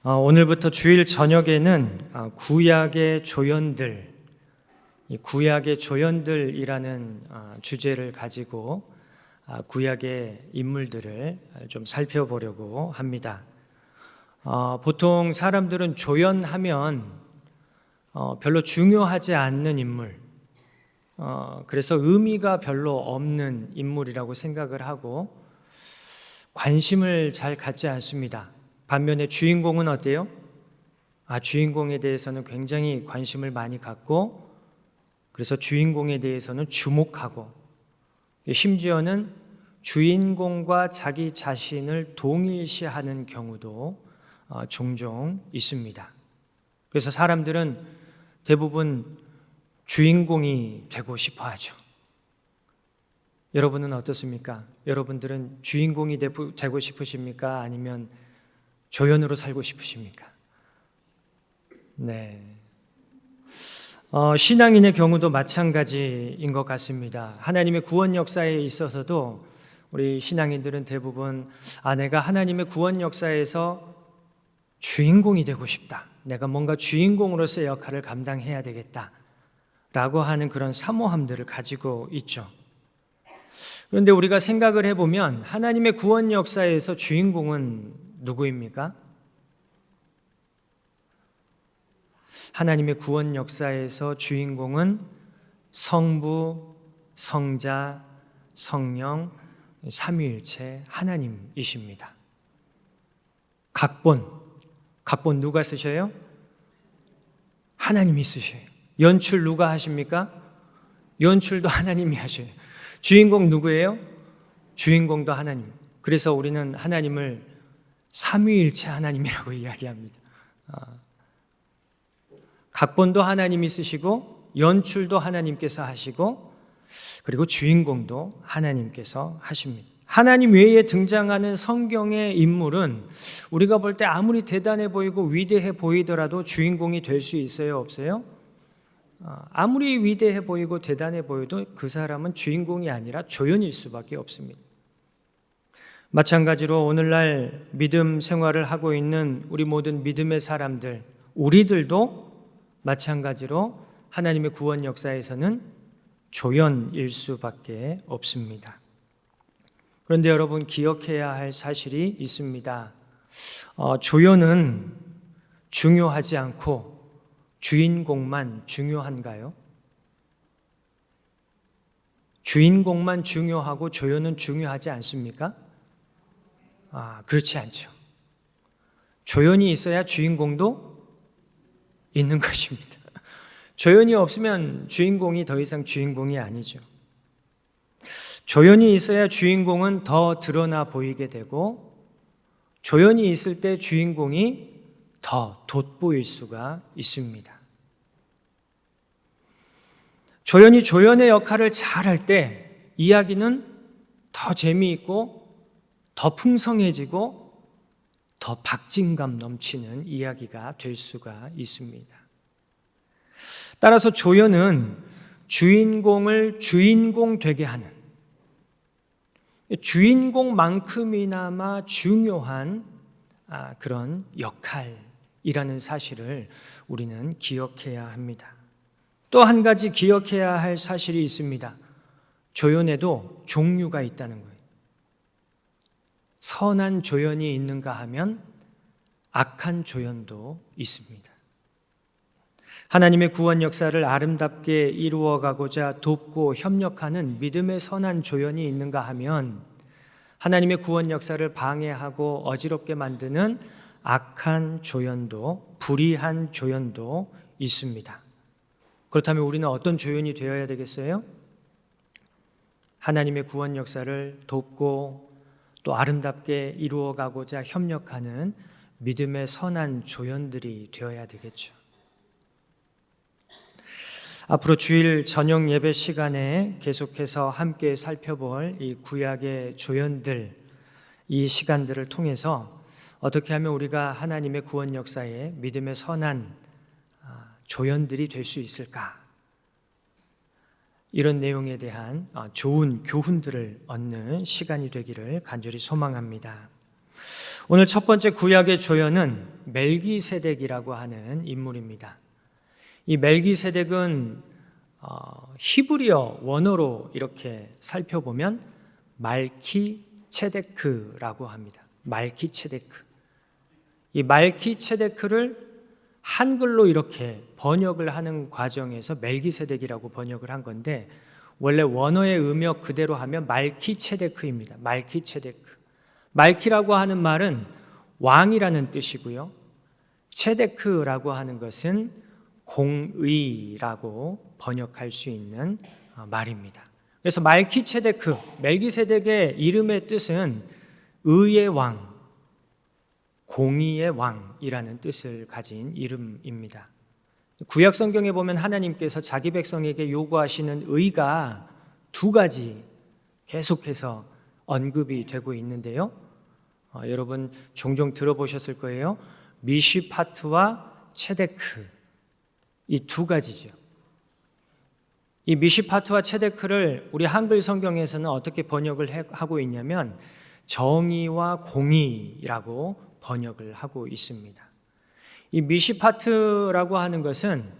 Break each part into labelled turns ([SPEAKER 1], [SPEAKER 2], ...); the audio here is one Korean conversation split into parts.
[SPEAKER 1] 오늘부터 주일 저녁에는 구약의 조연들, 이 구약의 조연들이라는 주제를 가지고 구약의 인물들을 좀 살펴보려고 합니다. 보통 사람들은 조연하면 별로 중요하지 않는 인물, 그래서 의미가 별로 없는 인물이라고 생각을 하고 관심을 잘 갖지 않습니다. 반면에 주인공은 어때요? 주인공에 대해서는 굉장히 관심을 많이 갖고, 그래서 주인공에 대해서는 주목하고, 심지어는 주인공과 자기 자신을 동일시하는 경우도 종종 있습니다. 그래서 사람들은 대부분 주인공이 되고 싶어 하죠. 여러분은 어떻습니까? 여러분들은 주인공이 되고 싶으십니까? 아니면 조연으로 살고 싶으십니까? 네. 신앙인의 경우도 마찬가지인 것 같습니다. 하나님의 구원 역사에 있어서도 우리 신앙인들은 대부분 내가 하나님의 구원 역사에서 주인공이 되고 싶다. 내가 뭔가 주인공으로서의 역할을 감당해야 되겠다. 라고 하는 그런 사모함들을 가지고 있죠. 그런데 우리가 생각을 해보면 하나님의 구원 역사에서 주인공은 누구입니까? 하나님의 구원 역사에서 주인공은 성부, 성자, 성령, 삼위일체 하나님이십니다. 각본 누가 쓰셔요? 하나님이 쓰셔요. 연출 누가 하십니까? 연출도 하나님이 하셔요. 주인공 누구예요? 주인공도 하나님. 그래서 우리는 하나님을 삼위일체 하나님이라고 이야기합니다. 각본도 하나님이 쓰시고, 연출도 하나님께서 하시고, 그리고 주인공도 하나님께서 하십니다. 하나님 외에 등장하는 성경의 인물은 우리가 볼 때 아무리 대단해 보이고 위대해 보이더라도 주인공이 될 수 있어요, 없어요? 아무리 위대해 보이고 대단해 보여도 그 사람은 주인공이 아니라 조연일 수밖에 없습니다. 마찬가지로 오늘날 믿음 생활을 하고 있는 우리 모든 믿음의 사람들, 우리들도 마찬가지로 하나님의 구원 역사에서는 조연일 수밖에 없습니다. 그런데 여러분, 기억해야 할 사실이 있습니다. 조연은 중요하지 않고 주인공만 중요한가요? 주인공만 중요하고 조연은 중요하지 않습니까? 그렇지 않죠. 조연이 있어야 주인공도 있는 것입니다. 조연이 없으면 주인공이 더 이상 주인공이 아니죠. 조연이 있어야 주인공은 더 드러나 보이게 되고, 조연이 있을 때 주인공이 더 돋보일 수가 있습니다. 조연이 조연의 역할을 잘할 때 이야기는 더 재미있고 더 풍성해지고 더 박진감 넘치는 이야기가 될 수가 있습니다. 따라서 조연은 주인공을 주인공 되게 하는, 주인공만큼이나마 중요한 그런 역할이라는 사실을 우리는 기억해야 합니다. 또 한 가지 기억해야 할 사실이 있습니다. 조연에도 종류가 있다는 거예요. 선한 조연이 있는가 하면 악한 조연도 있습니다. 하나님의 구원 역사를 아름답게 이루어가고자 돕고 협력하는 믿음의 선한 조연이 있는가 하면 하나님의 구원 역사를 방해하고 어지럽게 만드는 악한 조연도, 불의한 조연도 있습니다. 그렇다면 우리는 어떤 조연이 되어야 되겠어요? 하나님의 구원 역사를 돕고 또 아름답게 이루어가고자 협력하는 믿음의 선한 조연들이 되어야 되겠죠. 앞으로 주일 저녁 예배 시간에 계속해서 함께 살펴볼 이 구약의 조연들, 이 시간들을 통해서 어떻게 하면 우리가 하나님의 구원 역사에 믿음의 선한 조연들이 될 수 있을까? 이런 내용에 대한 좋은 교훈들을 얻는 시간이 되기를 간절히 소망합니다. 오늘 첫 번째 구약의 조연은 멜기세덱이라고 하는 인물입니다. 이 멜기세덱은 히브리어 원어로 이렇게 살펴보면 말키체데크라고 합니다. 말키체데크. 이 말키체데크를 한글로 이렇게 번역을 하는 과정에서 멜기세덱이라고 번역을 한 건데, 원래 원어의 음역 그대로 하면 말키체데크입니다. 말키체데크. 말키라고 하는 말은 왕이라는 뜻이고요. 체데크라고 하는 것은 공의라고 번역할 수 있는 말입니다. 그래서 말키체데크, 멜기세덱의 이름의 뜻은 의의 왕, 공의의 왕이라는 뜻을 가진 이름입니다. 구약 성경에 보면 하나님께서 자기 백성에게 요구하시는 의가 두 가지 계속해서 언급이 되고 있는데요. 여러분 종종 들어보셨을 거예요. 미시파트와 체데크, 이 두 가지죠. 이 미시파트와 체데크를 우리 한글 성경에서는 어떻게 번역을 하고 있냐면 정의와 공의라고 번역을 하고 있습니다. 이 미시파트라고 하는 것은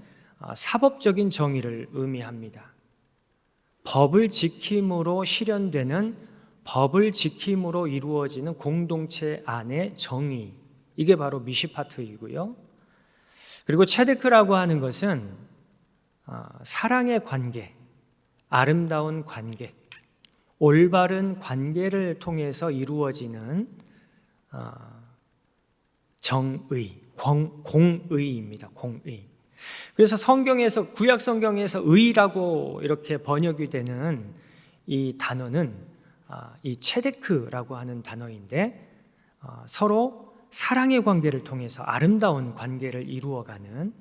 [SPEAKER 1] 사법적인 정의를 의미합니다. 법을 지킴으로 실현되는, 법을 지킴으로 이루어지는 공동체 안의 정의, 이게 바로 미시파트이고요. 그리고 체데크라고 하는 것은 사랑의 관계, 아름다운 관계, 올바른 관계를 통해서 이루어지는 정의, 공의입니다. 공의. 그래서 성경에서, 구약 성경에서 의라고 이렇게 번역이 되는 이 단어는 이 체데크라고 하는 단어인데, 서로 사랑의 관계를 통해서 아름다운 관계를 이루어가는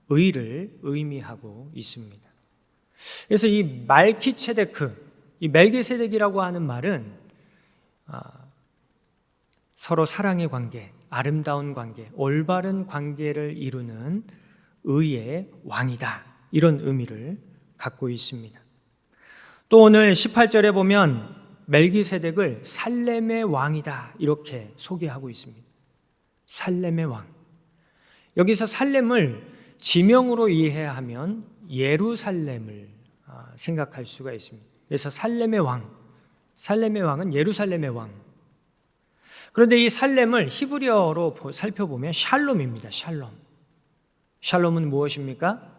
[SPEAKER 1] 의를 의미하고 있습니다. 그래서 이 말키체데크, 이 멜기세덱이라고 하는 말은 서로 사랑의 관계, 아름다운 관계, 올바른 관계를 이루는 의의 왕이다, 이런 의미를 갖고 있습니다. 또 오늘 18절에 보면 멜기세덱을 살렘의 왕이다, 이렇게 소개하고 있습니다. 살렘의 왕. 여기서 살렘을 지명으로 이해하면 예루살렘을 생각할 수가 있습니다. 그래서 살렘의 왕, 살렘의 왕은 예루살렘의 왕. 그런데 이 살렘을 히브리어로 살펴보면 샬롬입니다. 샬롬. 샬롬은 무엇입니까?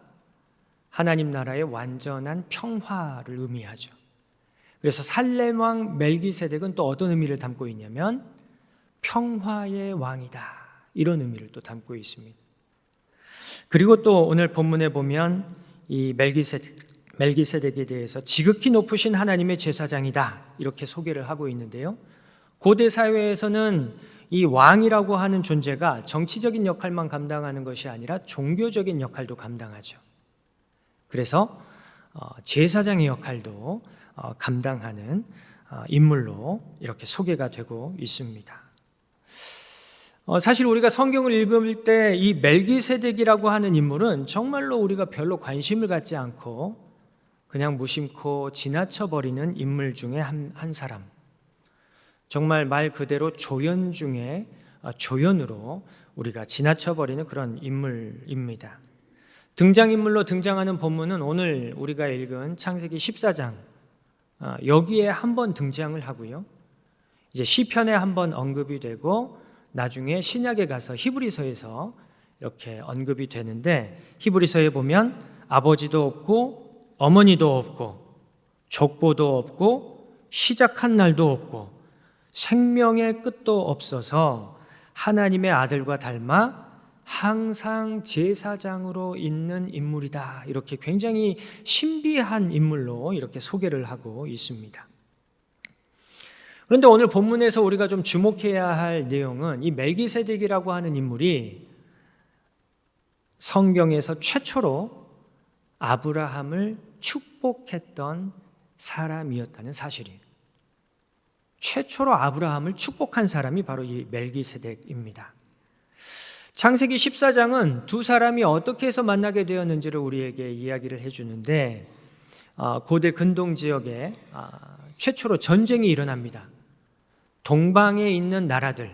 [SPEAKER 1] 하나님 나라의 완전한 평화를 의미하죠. 그래서 살렘 왕 멜기세덱은 또 어떤 의미를 담고 있냐면 평화의 왕이다, 이런 의미를 또 담고 있습니다. 그리고 또 오늘 본문에 보면 이 멜기세덱에 대해서 지극히 높으신 하나님의 제사장이다, 이렇게 소개를 하고 있는데요. 고대 사회에서는 이 왕이라고 하는 존재가 정치적인 역할만 감당하는 것이 아니라 종교적인 역할도 감당하죠. 그래서 제사장의 역할도 감당하는 인물로 이렇게 소개가 되고 있습니다. 사실 우리가 성경을 읽을 때 이 멜기세덱이라고 하는 인물은 정말로 우리가 별로 관심을 갖지 않고 그냥 무심코 지나쳐버리는 인물 중에 한 사람, 정말 말 그대로 조연 중에 조연으로 우리가 지나쳐버리는 그런 인물입니다. 등장인물로 등장하는 본문은 오늘 우리가 읽은 창세기 14장, 여기에 한번 등장을 하고요, 이제 시편에 한번 언급이 되고 나중에 신약에 가서 히브리서에서 이렇게 언급이 되는데, 히브리서에 보면 아버지도 없고 어머니도 없고 족보도 없고 시작한 날도 없고 생명의 끝도 없어서 하나님의 아들과 닮아 항상 제사장으로 있는 인물이다, 이렇게 굉장히 신비한 인물로 이렇게 소개를 하고 있습니다. 그런데 오늘 본문에서 우리가 좀 주목해야 할 내용은 이 멜기세덱이라고 하는 인물이 성경에서 최초로 아브라함을 축복했던 사람이었다는 사실이에요. 최초로 아브라함을 축복한 사람이 바로 이 멜기세덱입니다. 창세기 14장은 두 사람이 어떻게 해서 만나게 되었는지를 우리에게 이야기를 해주는데, 고대 근동 지역에 최초로 전쟁이 일어납니다. 동방에 있는 나라들,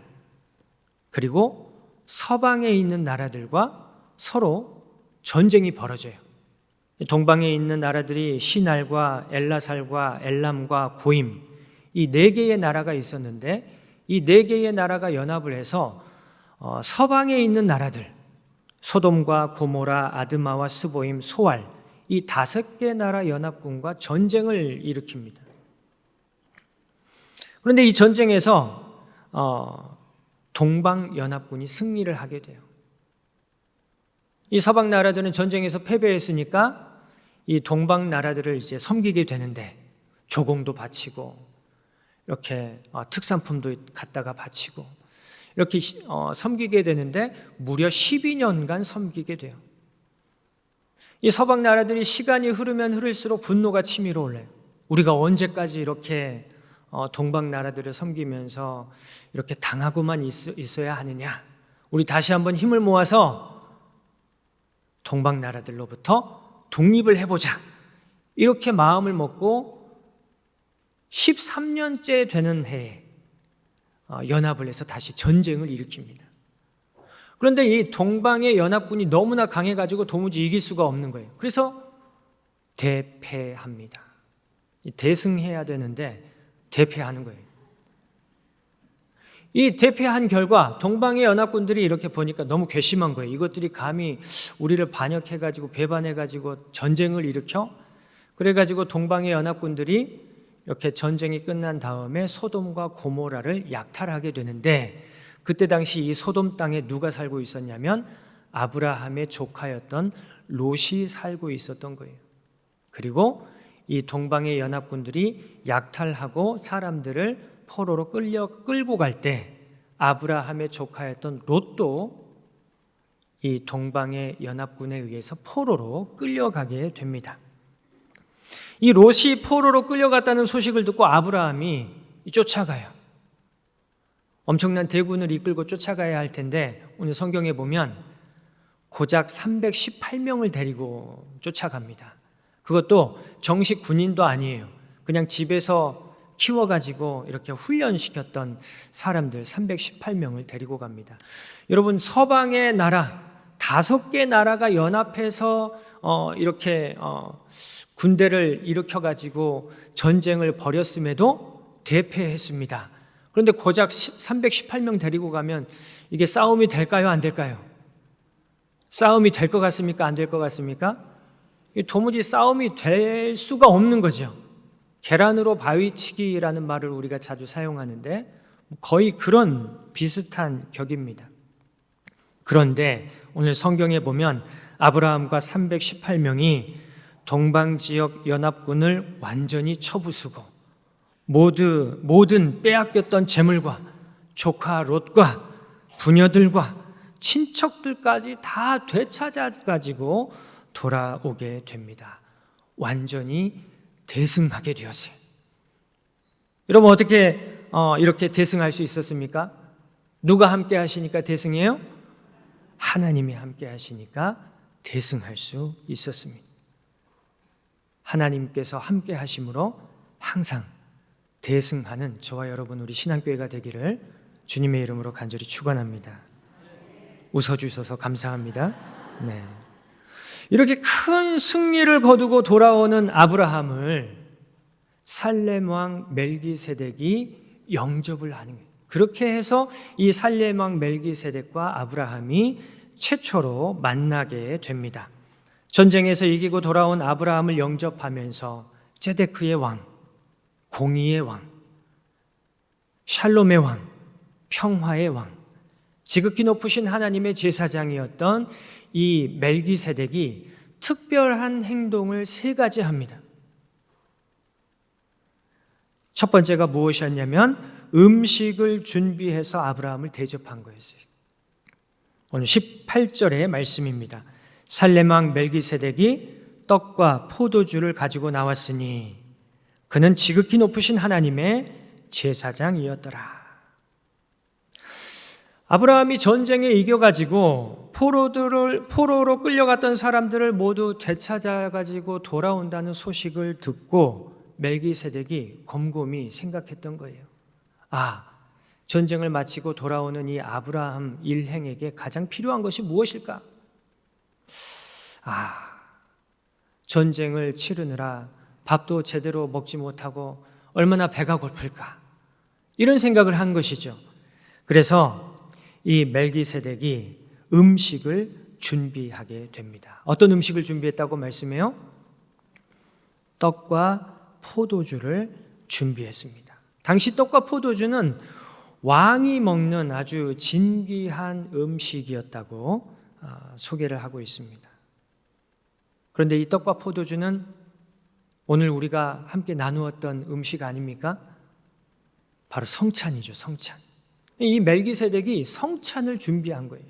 [SPEAKER 1] 그리고 서방에 있는 나라들과 서로 전쟁이 벌어져요. 동방에 있는 나라들이 시날과 엘라살과 엘람과 고임, 이 네 개의 나라가 있었는데 이 네 개의 나라가 연합을 해서 서방에 있는 나라들, 소돔과 고모라, 아드마와 스보임, 소알, 이 5개 나라 연합군과 전쟁을 일으킵니다. 그런데 이 전쟁에서 동방 연합군이 승리를 하게 돼요. 이 서방 나라들은 전쟁에서 패배했으니까 이 동방 나라들을 이제 섬기게 되는데 조공도 바치고 이렇게 특산품도 갖다가 바치고 이렇게 섬기게 되는데 무려 12년간 섬기게 돼요. 이 서방 나라들이 시간이 흐르면 흐를수록 분노가 치밀어 올라요. 우리가 언제까지 이렇게 동방 나라들을 섬기면서 이렇게 당하고만 있어야 하느냐? 우리 다시 한번 힘을 모아서 동방 나라들로부터 독립을 해보자. 이렇게 마음을 먹고 13년째 되는 해에 연합을 해서 다시 전쟁을 일으킵니다. 그런데 이 동방의 연합군이 너무나 강해가지고 도무지 이길 수가 없는 거예요. 그래서 대패합니다. 대승해야 되는데 대패하는 거예요. 이 대패한 결과 동방의 연합군들이 이렇게 보니까 너무 괘씸한 거예요. 이것들이 감히 우리를 반역해가지고 배반해가지고 전쟁을 일으켜? 그래가지고 동방의 연합군들이 이렇게 전쟁이 끝난 다음에 소돔과 고모라를 약탈하게 되는데 그때 당시 이 소돔 땅에 누가 살고 있었냐면 아브라함의 조카였던 롯이 살고 있었던 거예요. 그리고 이 동방의 연합군들이 약탈하고 사람들을 포로로 끌고 갈 때 아브라함의 조카였던 롯도 이 동방의 연합군에 의해서 포로로 끌려가게 됩니다. 이 롯이 포로로 끌려갔다는 소식을 듣고 아브라함이 쫓아가요. 엄청난 대군을 이끌고 쫓아가야 할 텐데 오늘 성경에 보면 고작 318명을 데리고 쫓아갑니다. 그것도 정식 군인도 아니에요. 그냥 집에서 키워가지고 이렇게 훈련시켰던 사람들 318명을 데리고 갑니다. 여러분, 서방의 나라 5개 나라가 연합해서 이렇게 군대를 일으켜가지고 전쟁을 벌였음에도 대패했습니다. 그런데 고작 318명 데리고 가면 이게 싸움이 될까요? 안 될까요? 싸움이 될 것 같습니까? 안 될 것 같습니까? 도무지 싸움이 될 수가 없는 거죠. 계란으로 바위치기라는 말을 우리가 자주 사용하는데 거의 그런 비슷한 격입니다. 그런데 오늘 성경에 보면 아브라함과 318명이 동방지역 연합군을 완전히 쳐부수고 모든 빼앗겼던 재물과 조카 롯과 부녀들과 친척들까지 다 되찾아가지고 돌아오게 됩니다. 완전히 대승하게 되었어요. 여러분, 어떻게 이렇게 대승할 수 있었습니까? 누가 함께 하시니까 대승해요? 하나님이 함께 하시니까 대승할 수 있었습니다. 하나님께서 함께 하심으로 항상 대승하는 저와 여러분 우리 신앙교회가 되기를 주님의 이름으로 간절히 축원합니다. 웃어주셔서 감사합니다. 네. 이렇게 큰 승리를 거두고 돌아오는 아브라함을 살렘 왕 멜기세덱이 영접을 하는 거예요. 그렇게 해서 이 살렘 왕 멜기세덱과 아브라함이 최초로 만나게 됩니다. 전쟁에서 이기고 돌아온 아브라함을 영접하면서 제데크의 왕, 공의의 왕, 샬롬의 왕, 평화의 왕, 지극히 높으신 하나님의 제사장이었던 이 멜기세덱이 특별한 행동을 3가지 합니다. 첫 번째가 무엇이었냐면 음식을 준비해서 아브라함을 대접한 거였어요. 오늘 18절의 말씀입니다. 살렘 왕 멜기세덱이 떡과 포도주를 가지고 나왔으니 그는 지극히 높으신 하나님의 제사장이었더라. 아브라함이 전쟁에 이겨가지고 포로로 끌려갔던 사람들을 모두 되찾아가지고 돌아온다는 소식을 듣고 멜기세덱이 곰곰이 생각했던 거예요. 전쟁을 마치고 돌아오는 이 아브라함 일행에게 가장 필요한 것이 무엇일까? 전쟁을 치르느라 밥도 제대로 먹지 못하고 얼마나 배가 고플까? 이런 생각을 한 것이죠. 그래서 이 멜기세덱이 음식을 준비하게 됩니다. 어떤 음식을 준비했다고 말씀해요? 떡과 포도주를 준비했습니다. 당시 떡과 포도주는 왕이 먹는 아주 진귀한 음식이었다고 소개를 하고 있습니다. 그런데 이 떡과 포도주는 오늘 우리가 함께 나누었던 음식 아닙니까? 바로 성찬이죠, 성찬. 이 멜기세덱이 성찬을 준비한 거예요.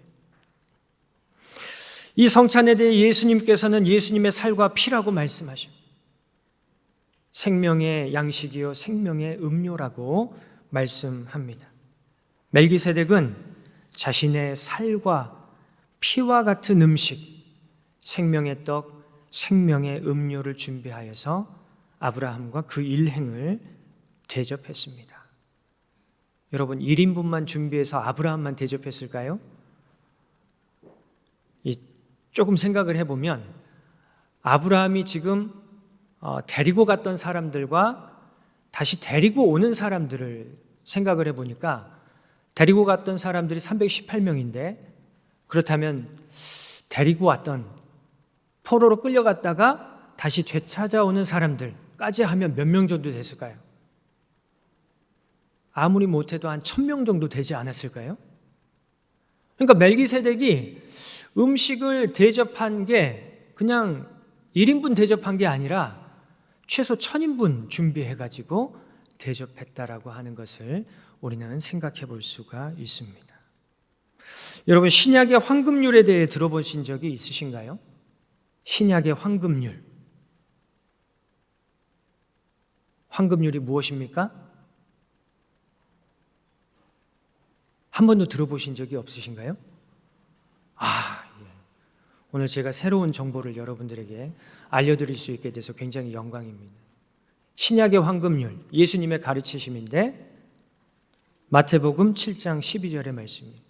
[SPEAKER 1] 이 성찬에 대해 예수님께서는 예수님의 살과 피라고 말씀하십니다. 생명의 양식이요 생명의 음료라고 말씀합니다. 멜기세덱은 자신의 살과 피와 같은 음식, 생명의 떡, 생명의 음료를 준비하여서 아브라함과 그 일행을 대접했습니다. 여러분, 1인분만 준비해서 아브라함만 대접했을까요? 조금 생각을 해보면 아브라함이 지금 데리고 갔던 사람들과 다시 데리고 오는 사람들을 생각을 해보니까 데리고 갔던 사람들이 318명인데 그렇다면 데리고 왔던 포로로 끌려갔다가 다시 되찾아오는 사람들까지 하면 몇 명 정도 됐을까요? 아무리 못해도 한 1000명 정도 되지 않았을까요? 그러니까 멜기세덱이 음식을 대접한 게 그냥 1인분 대접한 게 아니라 최소 1000인분 준비해가지고 대접했다라고 하는 것을 우리는 생각해 볼 수가 있습니다. 여러분, 신약의 황금률에 대해 들어보신 적이 있으신가요? 신약의 황금률. 황금률이 무엇입니까? 한 번도 들어보신 적이 없으신가요? 예. 오늘 제가 새로운 정보를 여러분들에게 알려드릴 수 있게 돼서 굉장히 영광입니다. 신약의 황금률, 예수님의 가르치심인데 마태복음 7장 12절의 말씀입니다.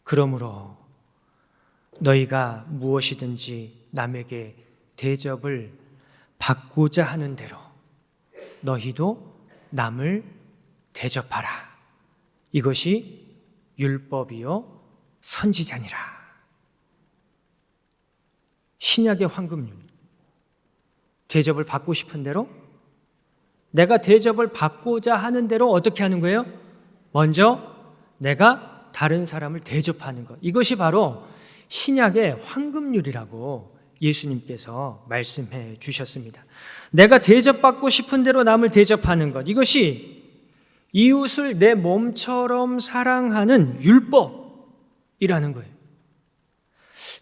[SPEAKER 1] 그러므로 너희가 무엇이든지 남에게 대접을 받고자 하는 대로 너희도 남을 대접하라. 이것이 율법이요 선지자니라. 신약의 황금률. 대접을 받고 싶은 대로, 내가 대접을 받고자 하는 대로 어떻게 하는 거예요? 먼저 내가 다른 사람을 대접하는 것. 이것이 바로 신약의 황금률이라고 예수님께서 말씀해 주셨습니다. 내가 대접받고 싶은 대로 남을 대접하는 것. 이것이 이웃을 내 몸처럼 사랑하는 율법이라는 거예요.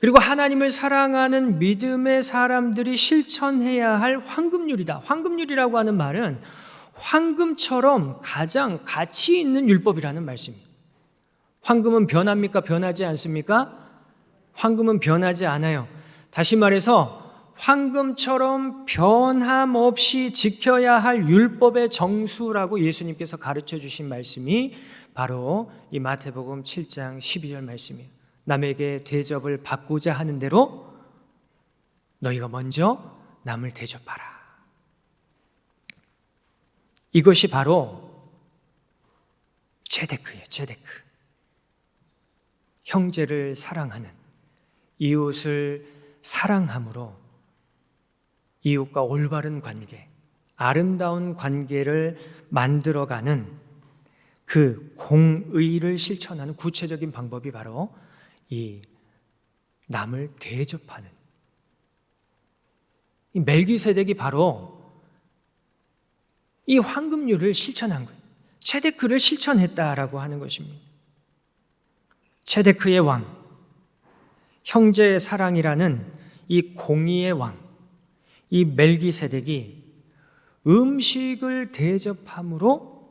[SPEAKER 1] 그리고 하나님을 사랑하는 믿음의 사람들이 실천해야 할 황금률이다. 황금률이라고 하는 말은 황금처럼 가장 가치 있는 율법이라는 말씀입니다. 황금은 변합니까? 변하지 않습니까? 황금은 변하지 않아요. 다시 말해서 황금처럼 변함없이 지켜야 할 율법의 정수라고 예수님께서 가르쳐 주신 말씀이 바로 이 마태복음 7장 12절 말씀이에요. 남에게 대접을 받고자 하는 대로 너희가 먼저 남을 대접하라. 이것이 바로 제데크예요. 제데크. 형제를 사랑하는, 이웃을 사랑함으로 이웃과 올바른 관계, 아름다운 관계를 만들어가는 그 공의를 실천하는 구체적인 방법이 바로 이 남을 대접하는, 이 멜기세덱이 바로 이 황금률을 실천한 거예요. 체데크를 실천했다라고 하는 것입니다. 체데크의 왕, 형제의 사랑이라는 이 공의의 왕, 이 멜기세덱이 음식을 대접함으로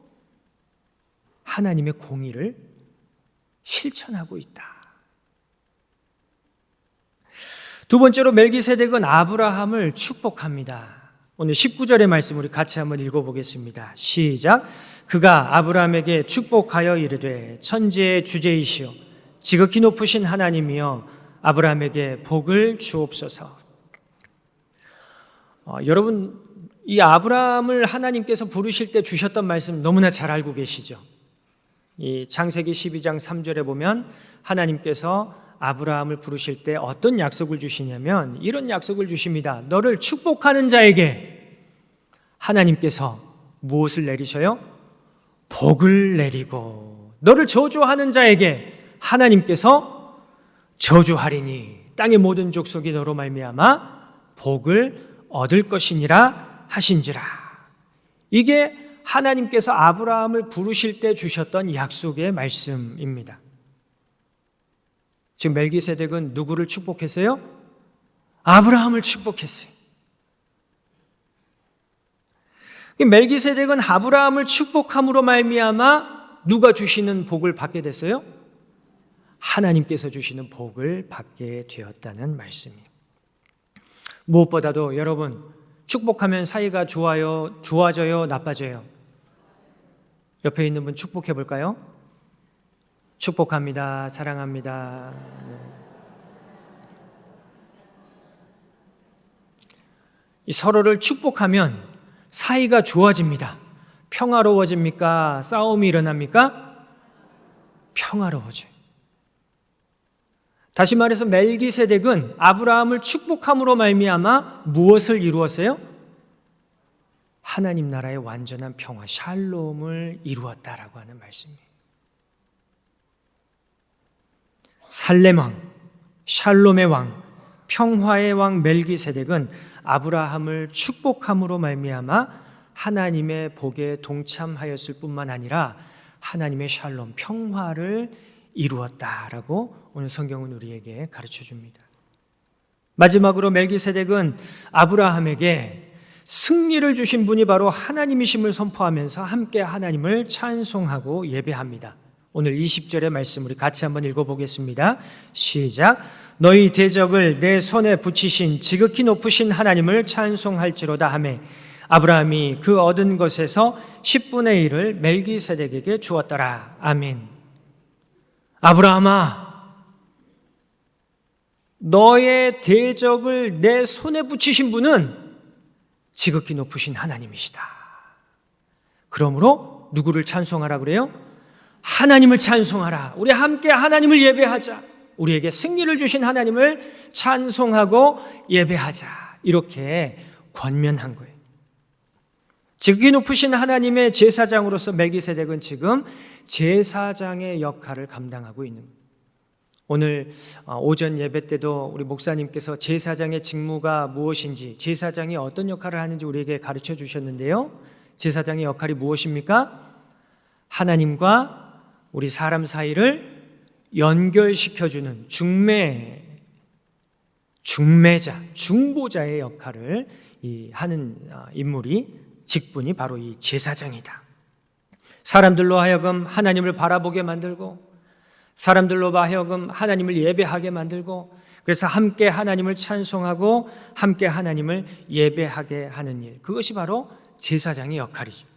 [SPEAKER 1] 하나님의 공의를 실천하고 있다. 두 번째로 멜기세덱은 아브라함을 축복합니다. 오늘 19절의 말씀 우리 같이 한번 읽어보겠습니다. 시작. 그가 아브라함에게 축복하여 이르되 천지의 주제이시오 지극히 높으신 하나님이여 아브라함에게 복을 주옵소서. 여러분, 이 아브라함을 하나님께서 부르실 때 주셨던 말씀 너무나 잘 알고 계시죠? 이 창세기 12장 3절에 보면 하나님께서 아브라함을 부르실 때 어떤 약속을 주시냐면 이런 약속을 주십니다. 너를 축복하는 자에게 하나님께서 무엇을 내리셔요? 복을 내리고 너를 저주하는 자에게 하나님께서 저주하리니 땅의 모든 족속이 너로 말미암아 복을 얻을 것이니라 하신지라. 이게 하나님께서 아브라함을 부르실 때 주셨던 약속의 말씀입니다. 지금 멜기세덱은 누구를 축복했어요? 아브라함을 축복했어요. 멜기세덱은 아브라함을 축복함으로 말미암아 누가 주시는 복을 받게 됐어요? 하나님께서 주시는 복을 받게 되었다는 말씀이에요. 무엇보다도 여러분, 축복하면 사이가 좋아져요, 나빠져요? 옆에 있는 분 축복해 볼까요? 축복합니다. 사랑합니다. 이 서로를 축복하면 사이가 좋아집니다. 평화로워집니까? 싸움이 일어납니까? 평화로워져요. 다시 말해서 멜기세덱은 아브라함을 축복함으로 말미암아 무엇을 이루었어요? 하나님 나라의 완전한 평화, 샬롬을 이루었다라고 하는 말씀이에요. 살렘 왕, 샬롬의 왕, 평화의 왕 멜기세덱은 아브라함을 축복함으로 말미암아 하나님의 복에 동참하였을 뿐만 아니라 하나님의 샬롬, 평화를 이루었다라고 오늘 성경은 우리에게 가르쳐 줍니다. 마지막으로 멜기세덱은 아브라함에게 승리를 주신 분이 바로 하나님이심을 선포하면서 함께 하나님을 찬송하고 예배합니다. 오늘 20절의 말씀 우리 같이 한번 읽어보겠습니다. 시작. 너희 대적을 내 손에 붙이신 지극히 높으신 하나님을 찬송할지로다 하매 아브라함이 그 얻은 것에서 10분의 1을 멜기세덱에게 주었더라. 아멘. 아브라함아, 너의 대적을 내 손에 붙이신 분은 지극히 높으신 하나님이시다. 그러므로 누구를 찬송하라 그래요? 하나님을 찬송하라. 우리 함께 하나님을 예배하자. 우리에게 승리를 주신 하나님을 찬송하고 예배하자. 이렇게 권면한 거예요. 지극히 높으신 하나님의 제사장으로서 멜기세덱은 지금 제사장의 역할을 감당하고 있는 거예요. 오늘 오전 예배 때도 우리 목사님께서 제사장의 직무가 무엇인지, 제사장이 어떤 역할을 하는지 우리에게 가르쳐 주셨는데요. 제사장의 역할이 무엇입니까? 하나님과 우리 사람 사이를 연결시켜주는 중매자, 중보자의 역할을 하는 인물이, 직분이 바로 이 제사장이다. 사람들로 하여금 하나님을 바라보게 만들고, 사람들로 하여금 하나님을 예배하게 만들고, 그래서 함께 하나님을 찬송하고 함께 하나님을 예배하게 하는 일, 그것이 바로 제사장의 역할이죠.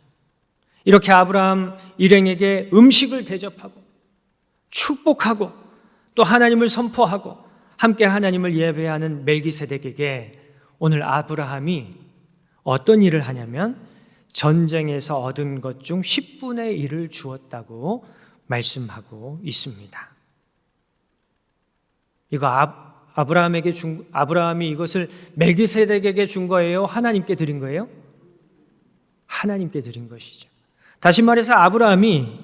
[SPEAKER 1] 이렇게 아브라함 일행에게 음식을 대접하고 축복하고 또 하나님을 선포하고 함께 하나님을 예배하는 멜기세덱에게 오늘 아브라함이 어떤 일을 하냐면 전쟁에서 얻은 것 중 10분의 1을 주었다고 말씀하고 있습니다. 이거 아브라함이 이것을 멜기세덱에게 준 거예요? 하나님께 드린 거예요? 하나님께 드린 것이죠. 다시 말해서 아브라함이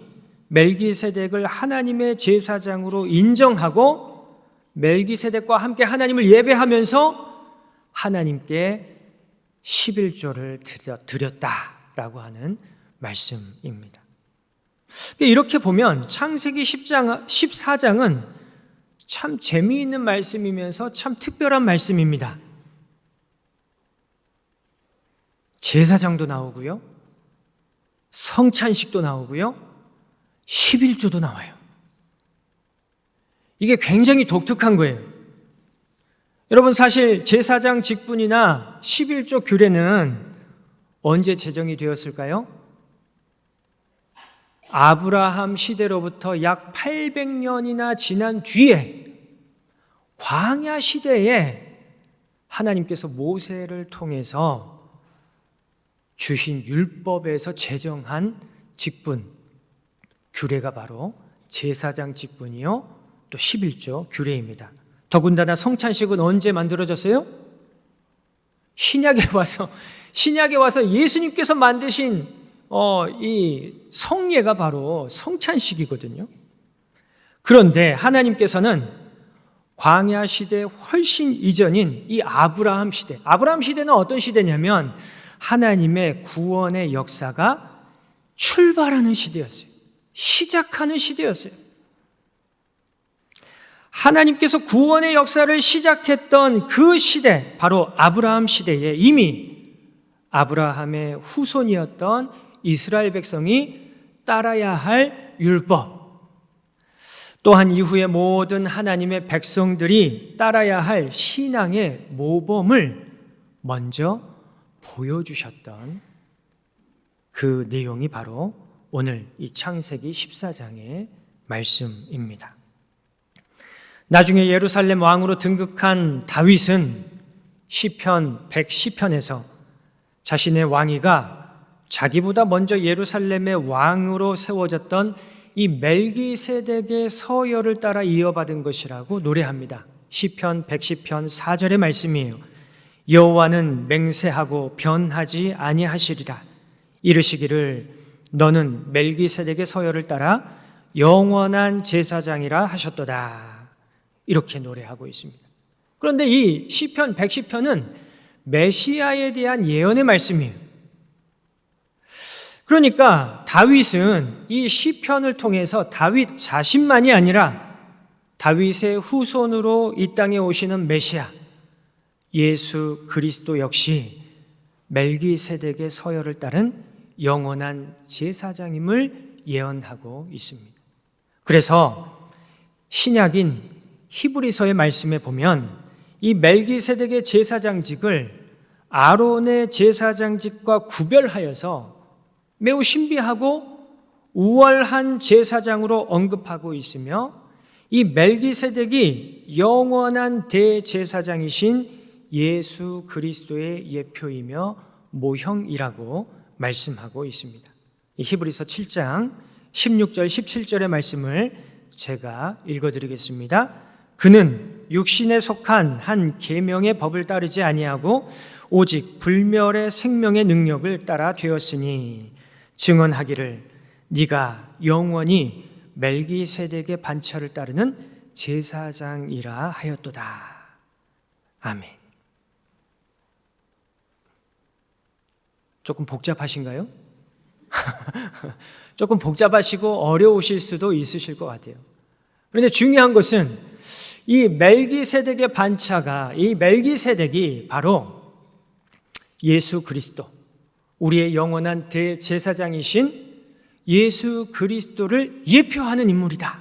[SPEAKER 1] 멜기세덱을 하나님의 제사장으로 인정하고 멜기세덱과 함께 하나님을 예배하면서 하나님께 11조를 드렸다라고 하는 말씀입니다. 이렇게 보면 창세기 14장은 참 재미있는 말씀이면서 참 특별한 말씀입니다. 제사장도 나오고요, 성찬식도 나오고요, 11조도 나와요. 이게 굉장히 독특한 거예요. 여러분, 사실 제사장 직분이나 11조 규례는 언제 제정이 되었을까요? 아브라함 시대로부터 약 800년이나 지난 뒤에 광야 시대에 하나님께서 모세를 통해서 주신 율법에서 제정한 직분, 규례가 바로 제사장 직분이요 또 11조 규례입니다. 더군다나 성찬식은 언제 만들어졌어요? 신약에 와서 예수님께서 만드신 이 성례가 바로 성찬식이거든요. 그런데 하나님께서는 광야 시대 훨씬 이전인 이 아브라함 시대는 어떤 시대냐면 하나님의 구원의 역사가 출발하는 시대였어요. 시작하는 시대였어요. 하나님께서 구원의 역사를 시작했던 그 시대, 바로 아브라함 시대에 이미 아브라함의 후손이었던 이스라엘 백성이 따라야 할 율법, 또한 이후의 모든 하나님의 백성들이 따라야 할 신앙의 모범을 먼저 보여주셨던 그 내용이 바로 오늘 이 창세기 14장의 말씀입니다. 나중에 예루살렘 왕으로 등극한 다윗은 시편 110편에서 자신의 왕위가 자기보다 먼저 예루살렘의 왕으로 세워졌던 이 멜기세덱의 서열을 따라 이어받은 것이라고 노래합니다. 시편 110편 4절의 말씀이에요. 여호와는 맹세하고 변하지 아니하시리라. 이르시기를 너는 멜기세덱의 서열을 따라 영원한 제사장이라 하셨도다. 이렇게 노래하고 있습니다. 그런데 이 시편 110편은 메시아에 대한 예언의 말씀이에요. 그러니까 다윗은 이 시편을 통해서 다윗 자신만이 아니라 다윗의 후손으로 이 땅에 오시는 메시아 예수 그리스도 역시 멜기세덱의 서열을 따른 영원한 제사장임을 예언하고 있습니다. 그래서 신약인 히브리서의 말씀에 보면 이 멜기세덱의 제사장직을 아론의 제사장직과 구별하여서 매우 신비하고 우월한 제사장으로 언급하고 있으며 이 멜기세덱이 영원한 대제사장이신 예수 그리스도의 예표이며 모형이라고 말씀하고 있습니다. 이 히브리서 7장 16절 17절의 말씀을 제가 읽어드리겠습니다. 그는 육신에 속한 한 계명의 법을 따르지 아니하고 오직 불멸의 생명의 능력을 따라 되었으니 증언하기를 네가 영원히 멜기세덱의 반차를 따르는 제사장이라 하였도다. 아멘. 조금 복잡하신가요? 조금 복잡하시고 어려우실 수도 있으실 것 같아요. 그런데 중요한 것은 이 멜기세덱의 반차가, 이 멜기세덱이 바로 예수 그리스도, 우리의 영원한 대제사장이신 예수 그리스도를 예표하는 인물이다,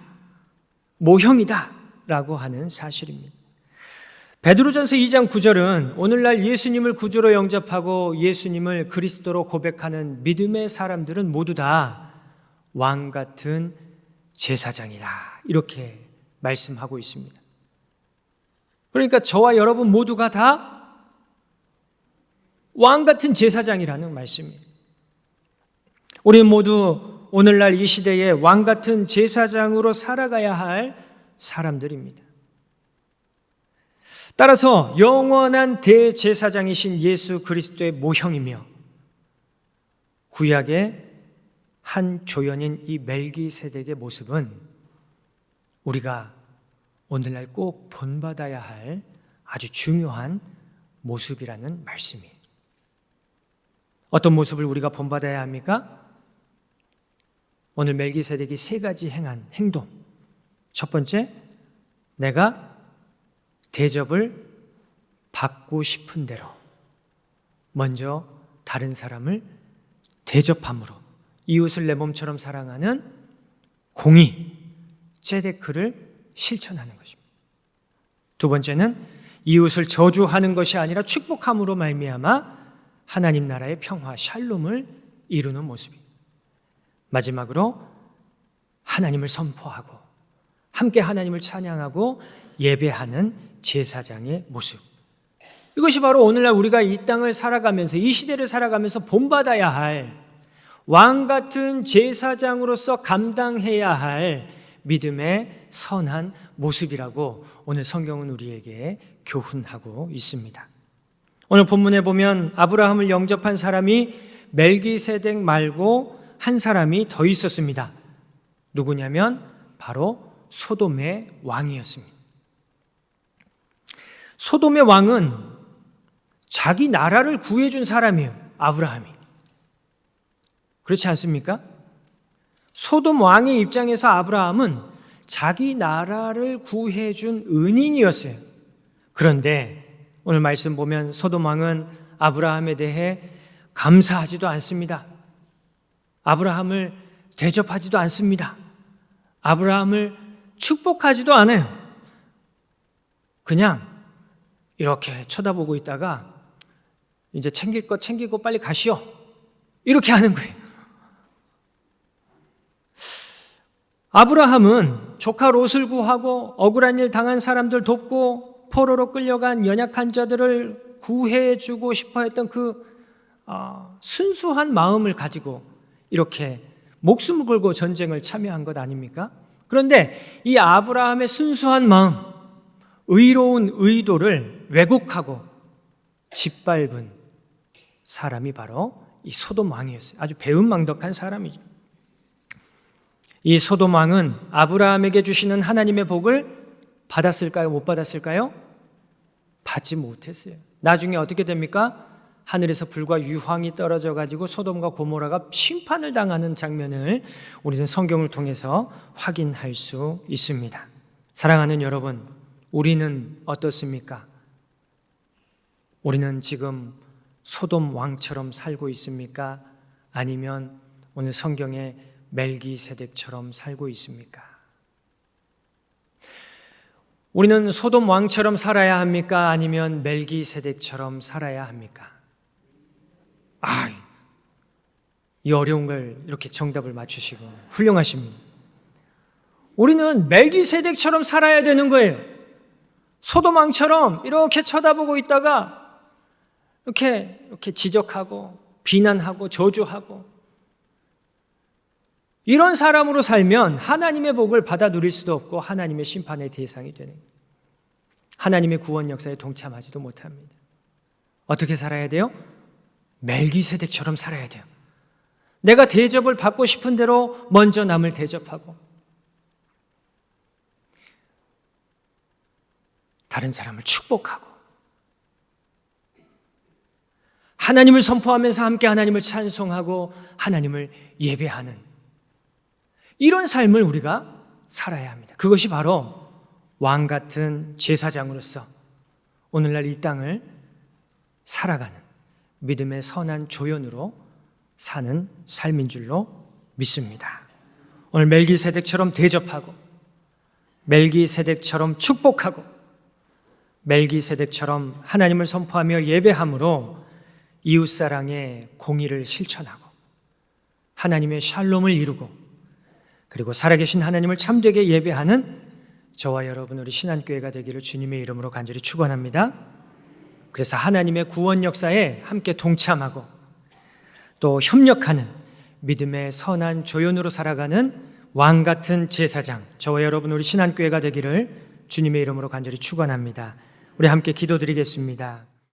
[SPEAKER 1] 모형이다 라고 하는 사실입니다. 베드로전서 2장 9절은 오늘날 예수님을 구주로 영접하고 예수님을 그리스도로 고백하는 믿음의 사람들은 모두 다 왕 같은 제사장이다 이렇게 말씀하고 있습니다. 그러니까 저와 여러분 모두가 다 왕 같은 제사장이라는 말씀이에요. 우리는 모두 오늘날 이 시대에 왕 같은 제사장으로 살아가야 할 사람들입니다. 따라서 영원한 대제사장이신 예수 그리스도의 모형이며 구약의 한 조연인 이 멜기세덱의 모습은 우리가 오늘날 꼭 본받아야 할 아주 중요한 모습이라는 말씀이에요. 어떤 모습을 우리가 본받아야 합니까? 오늘 멜기세덱이 3가지 행한 행동. 첫 번째, 내가 대접을 받고 싶은 대로 먼저 다른 사람을 대접함으로 이웃을 내 몸처럼 사랑하는 공의, ጼ데크를 실천하는 것입니다. 두 번째는 이웃을 저주하는 것이 아니라 축복함으로 말미암아 하나님 나라의 평화, 샬롬을 이루는 모습이. 마지막으로 하나님을 선포하고 함께 하나님을 찬양하고 예배하는 제사장의 모습. 이것이 바로 오늘날 우리가 이 땅을 살아가면서, 이 시대를 살아가면서 본받아야 할, 왕 같은 제사장으로서 감당해야 할 믿음의 선한 모습이라고 오늘 성경은 우리에게 교훈하고 있습니다. 오늘 본문에 보면 아브라함을 영접한 사람이 멜기세덱 말고 한 사람이 더 있었습니다. 누구냐면 바로 소돔의 왕이었습니다. 소돔의 왕은 자기 나라를 구해준 사람이에요. 아브라함이. 그렇지 않습니까? 소돔 왕의 입장에서 아브라함은 자기 나라를 구해준 은인이었어요. 그런데 오늘 말씀 보면 소돔 왕은 아브라함에 대해 감사하지도 않습니다. 아브라함을 대접하지도 않습니다. 아브라함을 축복하지도 않아요. 그냥 이렇게 쳐다보고 있다가 이제 챙길 거 챙기고 빨리 가시오, 이렇게 하는 거예요. 아브라함은 조카 롯을 구하고 억울한 일 당한 사람들 돕고 포로로 끌려간 연약한 자들을 구해주고 싶어 했던 그 순수한 마음을 가지고 이렇게 목숨을 걸고 전쟁을 참여한 것 아닙니까? 그런데 이 아브라함의 순수한 마음, 의로운 의도를 왜곡하고 짓밟은 사람이 바로 이 소돔 왕이었어요. 아주 배은망덕한 사람이죠. 이 소돔 왕은 아브라함에게 주시는 하나님의 복을 받았을까요? 못 받았을까요? 받지 못했어요. 나중에 어떻게 됩니까? 하늘에서 불과 유황이 떨어져 가지고 소돔과 고모라가 심판을 당하는 장면을 우리는 성경을 통해서 확인할 수 있습니다. 사랑하는 여러분, 우리는 어떻습니까? 우리는 지금 소돔 왕처럼 살고 있습니까? 아니면 오늘 성경의 멜기세덱처럼 살고 있습니까? 우리는 소돔 왕처럼 살아야 합니까? 아니면 멜기세덱처럼 살아야 합니까? 이 어려운 걸 이렇게 정답을 맞추시고 훌륭하십니다. 우리는 멜기세덱처럼 살아야 되는 거예요. 소돔 왕처럼 이렇게 쳐다보고 있다가 이렇게 지적하고 비난하고 저주하고 이런 사람으로 살면 하나님의 복을 받아 누릴 수도 없고 하나님의 심판의 대상이 되는 거예요. 하나님의 구원 역사에 동참하지도 못합니다. 어떻게 살아야 돼요? 멜기세덱처럼 살아야 돼요. 내가 대접을 받고 싶은 대로 먼저 남을 대접하고 다른 사람을 축복하고 하나님을 선포하면서 함께 하나님을 찬송하고 하나님을 예배하는 이런 삶을 우리가 살아야 합니다. 그것이 바로 왕 같은 제사장으로서 오늘날 이 땅을 살아가는 믿음의 선한 조연으로 사는 삶인 줄로 믿습니다. 오늘 멜기세덱처럼 대접하고 멜기세덱처럼 축복하고 멜기세덱처럼 하나님을 선포하며 예배함으로 이웃사랑의 공의를 실천하고 하나님의 샬롬을 이루고 그리고 살아계신 하나님을 참되게 예배하는 저와 여러분 우리 신안교회가 되기를 주님의 이름으로 간절히 축원합니다. 그래서 하나님의 구원 역사에 함께 동참하고 또 협력하는 믿음의 선한 조연으로 살아가는 왕 같은 제사장 저와 여러분 우리 신안교회가 되기를 주님의 이름으로 간절히 축원합니다. 우리 함께 기도드리겠습니다.